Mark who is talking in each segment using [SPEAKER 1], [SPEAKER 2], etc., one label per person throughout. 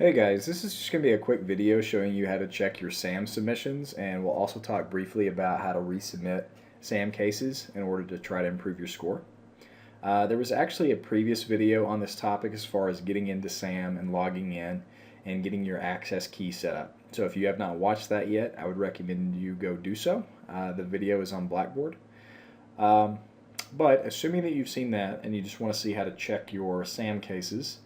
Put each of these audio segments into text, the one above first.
[SPEAKER 1] Hey guys, this is just going to be a quick video showing you how to check your SAM submissions, and we'll also talk briefly about how to resubmit SAM cases in order to try to improve your score. There was actually a previous video on this topic as far as getting into SAM and logging in and getting your access key set up. So if you have not watched that yet, I would recommend you go do so. The video is on Blackboard. But assuming that you've seen that and you just want to see how to check your SAM cases,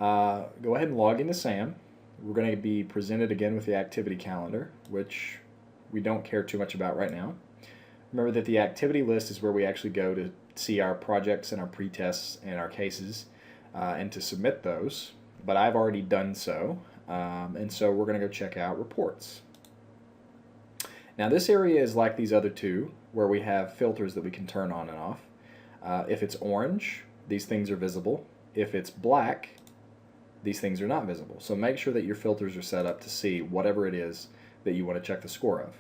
[SPEAKER 1] go ahead and log into SAM. We're going to be presented again with the activity calendar, which we don't care too much about right now. Remember that the activity list is where we actually go to see our projects and our pre-tests and our cases and to submit those, but I've already done so, and so we're going to go check out reports. Now this area is like these other two where we have filters that we can turn on and off. If it's orange, these things are visible. If it's black, these things are not visible. So make sure that your filters are set up to see whatever it is that you want to check the score of.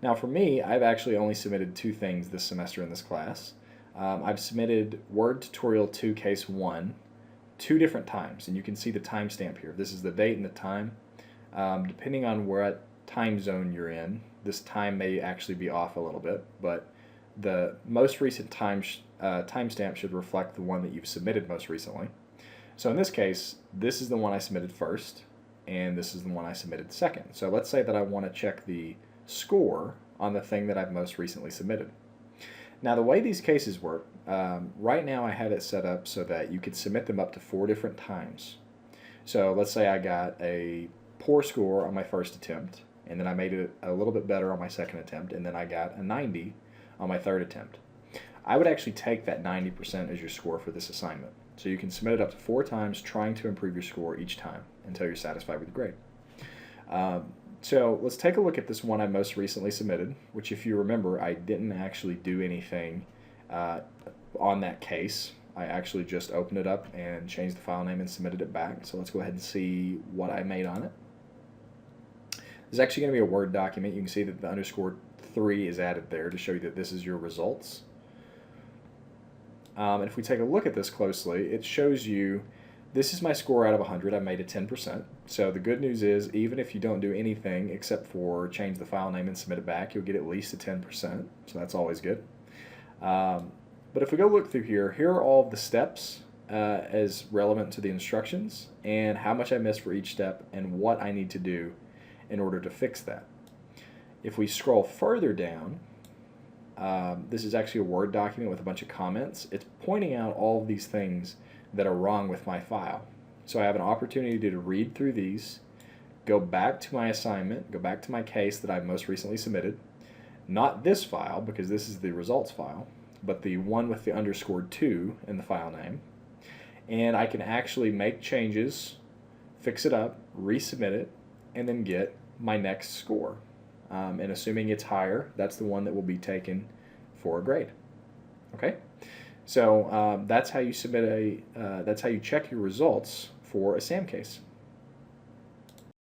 [SPEAKER 1] Now for me, I've actually only submitted two things this semester in this class. I've submitted Word Tutorial 2 Case 1 two different times, and you can see the timestamp here. This is the date and the time. Depending on what time zone you're in, this time may actually be off a little bit, but the most recent timestamp should reflect the one that you've submitted most recently. So in this case, this is the one I submitted first, and this is the one I submitted second. So let's say that I want to check the score on the thing that I've most recently submitted. Now the way these cases work, right now I had it set up so that you could submit them up to 4 different times. So let's say I got a poor score on my first attempt, and then I made it a little bit better on my second attempt, and then I got a 90 on my third attempt. I would actually take that 90% as your score for this assignment. So you can submit it up to 4 times, trying to improve your score each time until you're satisfied with the grade. So let's take a look at this one I most recently submitted, which if you remember, I didn't actually do anything on that case. I actually just opened it up and changed the file name and submitted it back. So let's go ahead and see what I made on it. There's actually going to be a Word document. You can see that the underscore 3 is added there to show you that this is your results. And if we take a look at this closely, it shows you this is my score out of 100. I made it 10%. So the good news is even if you don't do anything except for change the file name and submit it back, you'll get at least a 10%. So that's always good. But if we go look through here, here are all of the steps as relevant to the instructions and how much I missed for each step and what I need to do in order to fix that. If we scroll further down, this is actually a Word document with a bunch of comments. It's pointing out all of these things that are wrong with my file. So I have an opportunity to read through these, go back to my assignment, go back to my case that I most recently submitted, not this file because this is the results file, but the one with the underscore 2 in the file name. And I can actually make changes, fix it up, resubmit it, and then get my next score. And assuming it's higher, that's the one that will be taken for a grade. Okay, so that's how you submit that's how you check your results for a SAM case.